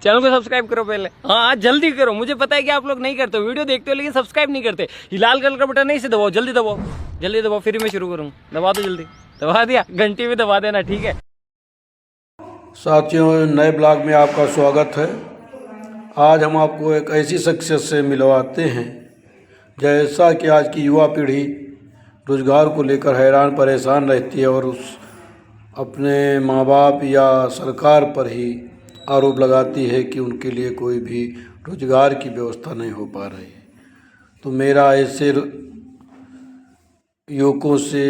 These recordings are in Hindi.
चैनल को सब्सक्राइब करो पहले। हाँ जल्दी करो, मुझे पता है कि आप लोग नहीं करते हो, वीडियो देखते हो लेकिन सब्सक्राइब नहीं करते। ये लाल कलर का बटन नहीं से दबाओ, जल्दी दबाओ, जल्दी दबाओ, फिर मैं शुरू करूँ। दबा दो जल्दी, दबा दिया, घंटी भी दबा देना, ठीक है। साथियों, नए ब्लॉग में आपका स्वागत है। आज हम आपको एक ऐसी शख्सियत से मिलवाते हैं जैसा कि आज की युवा पीढ़ी रोज़गार को लेकर हैरान परेशान रहती है और उस अपने माँ बाप या सरकार पर ही आरोप लगाती है कि उनके लिए कोई भी रोज़गार की व्यवस्था नहीं हो पा रही है। तो मेरा ऐसे युवकों से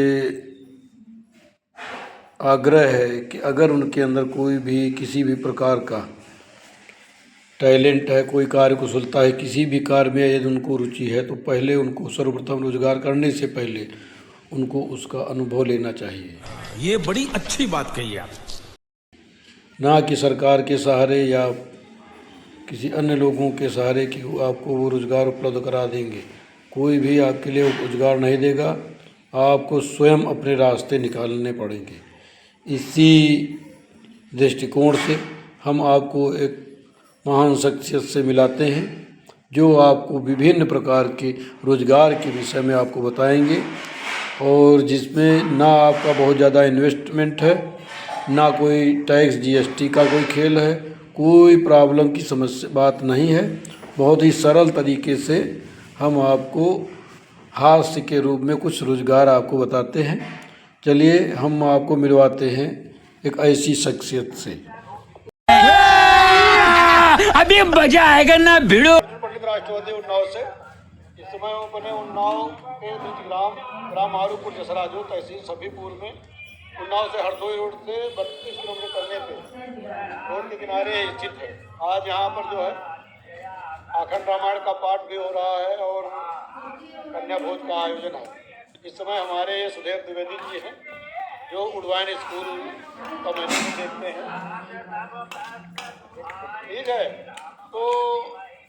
आग्रह है कि अगर उनके अंदर कोई भी किसी भी प्रकार का टैलेंट है, कोई कार्य कुशलता है, किसी भी कार्य में यदि उनको रुचि है, तो पहले उनको सर्वप्रथम रोजगार करने से पहले उनको उसका अनुभव लेना चाहिए। ये बड़ी अच्छी बात कही आप। ना कि सरकार के सहारे या किसी अन्य लोगों के सहारे कि आपको वो रोज़गार उपलब्ध करा देंगे। कोई भी आपके लिए रोज़गार नहीं देगा, आपको स्वयं अपने रास्ते निकालने पड़ेंगे। इसी दृष्टिकोण से हम आपको एक महान शख्सियत से मिलाते हैं जो आपको विभिन्न प्रकार के रोज़गार के विषय में आपको बताएंगे और जिसमें ना आपका बहुत ज़्यादा इन्वेस्टमेंट है, ना कोई टैक्स जीएसटी का कोई खेल है, कोई प्रॉब्लम की समस्या बात नहीं है। बहुत ही सरल तरीके से हम आपको हास्य के रूप में कुछ रोज़गार आपको बताते हैं। चलिए हम आपको मिलवाते हैं एक ऐसी शख्सियत से। अभी मजा आएगा ना भिड़ो। पंडित राष्ट्रवादी उन्नाव से इस समय बने उन्नाव के बीच ग्राम मारूपुर जसरा जो तहसील सफीपुर में उन्नाव से हरदोई रोड से 32 किलोमीटर चलने पे रोड के किनारे स्थित है। आज यहाँ पर जो है आखंड रामायण का पाठ भी हो रहा है और कन्या भोज का आयोजन है। इस समय हमारे सुधीर द्विवेदी जी हैं जो उडवाइन स्कूल का मैनेजमेंट देखते हैं। ठीक है, तो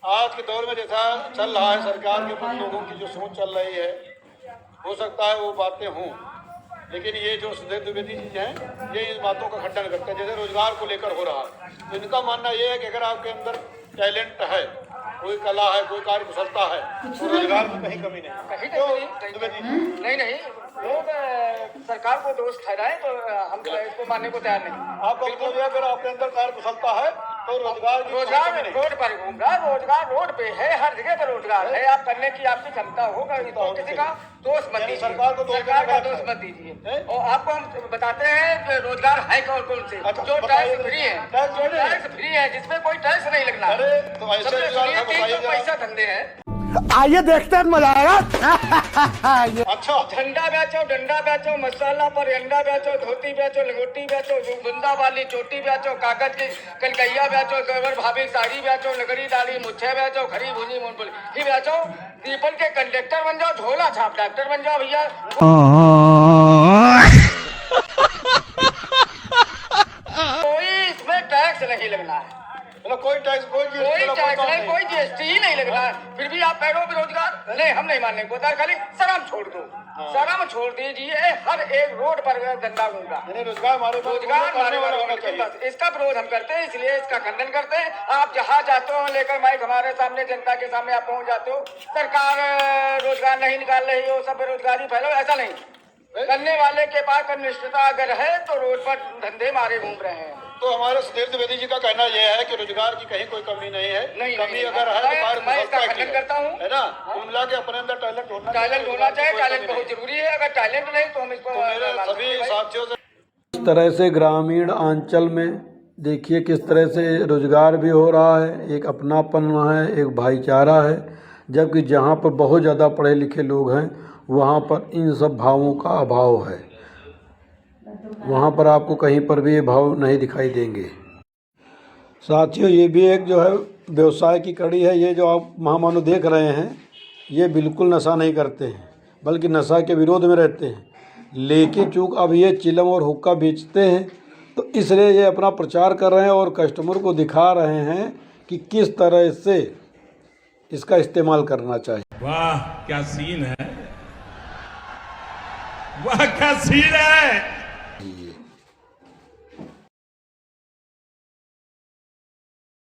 आज के दौर में जैसा चल रहा है, सरकार के कुछ लोगों की जो सोच चल रही है, हो सकता है वो बातें हों, लेकिन ये जो सुधीर द्विवेदी जी हैं ये इन बातों का खंडन करते हैं। जैसे रोजगार को लेकर हो रहा है, तो इनका मानना ये है कि अगर आपके अंदर टैलेंट है, कोई कला है, कोई कार्य कुशलता है, तो रोजगार में कहीं कमी नहीं। नहीं लोग सरकार को दोष ठहराएं तो हम इसको मानने को तैयार नहीं। आपका मतलब अगर आपके अंदर कार्य कुशलता है तो रोजगार रोड पर घूम रहा, रोजगार रोड पे है, हर जगह पर रोजगार है। आप करने की आपकी क्षमता होगा, तो किसी का दोष मत दीजिए, सरकार का दोष मत दीजिए। और आपको हम बताते हैं रोजगार है कौन कौन से, जो टैक्स फ्री है, टैक्स फ्री है, जिसमें कोई टैक्स नहीं लगना। पैसा धंधे हैं, आइए देखते हैं, मजा आएगा। अच्छा, झंडा बेचो, डंडा बेचो, मसाला पर अंडा बेचो, धोती बेचो, लंगोटी बेचो, बुंदा वाली चोटी बेचो, कागज की कलकैया बेचो, गवर भाभी साड़ी बेचो, लगड़ी दाढ़ी मुच्छे बेचो, खरी भुनी मूंगफली बेचो, पीपल के कंडक्टर बन जाओ, झोला छाप डॉक्टर बन जाओ भैया। कोई इसमें टैक्स नहीं लगना है, कोई टैक्स कोई जीएसटी ही नहीं लगना है। फिर भी आप कह रहे हो बेरोजगार नहीं, हम नहीं मानने को तैयार। खाली शर्म छोड़ दो, शर्म छोड़ दीजिए। हर एक रोड पर धंधा घूमता, रोजगार मारे होना चाहिए। बस इसका विरोध हम करते हैं, इसलिए इसका खंडन करते हैं। आप जहाँ जाते हो लेकर माइक हमारे सामने, जनता के सामने आप पहुँच जाते हो, सरकार रोजगार नहीं निकाल रही हो, सब बेरोजगारी फैलो, ऐसा नहीं। करने वाले के पास निष्ठता अगर है तो रोड पर धंधे मारे घूम रहे हैं। तो हमारे सुधीर द्विवेदी जी का कहना यह है कि रोजगार की कहीं कोई कमी नहीं है। कमी अगर है तो मैं इसका खंडन करता हूँ, है ना। कुल मिला के अपने अंदर टैलेंट होना चाहिए। टैलेंट बहुत जरूरी है, अगर टैलेंट नहीं तो हम इसको सभी साथियों से इस तरह से ग्रामीण अंचल में देखिए किस तरह से रोजगार भी हो रहा है, एक अपनापन है, एक भाईचारा है। जबकि जहाँ पर बहुत ज़्यादा पढ़े लिखे लोग हैं वहाँ पर इन सब भावों का अभाव है। वहाँ पर आपको कहीं पर भी ये भाव नहीं दिखाई देंगे। साथियों, ये भी एक जो है व्यवसाय की कड़ी है। ये जो आप महामानव देख रहे हैं ये बिल्कुल नशा नहीं करते हैं, बल्कि नशा के विरोध में रहते हैं। लेकिन चूँकि अब ये चिलम और हुक्का बेचते हैं तो इसलिए ये अपना प्रचार कर रहे हैं और कस्टमर को दिखा रहे हैं कि किस तरह से इसका इस्तेमाल करना चाहिए। वाह क्या सीन है, वाह क्या सीन है।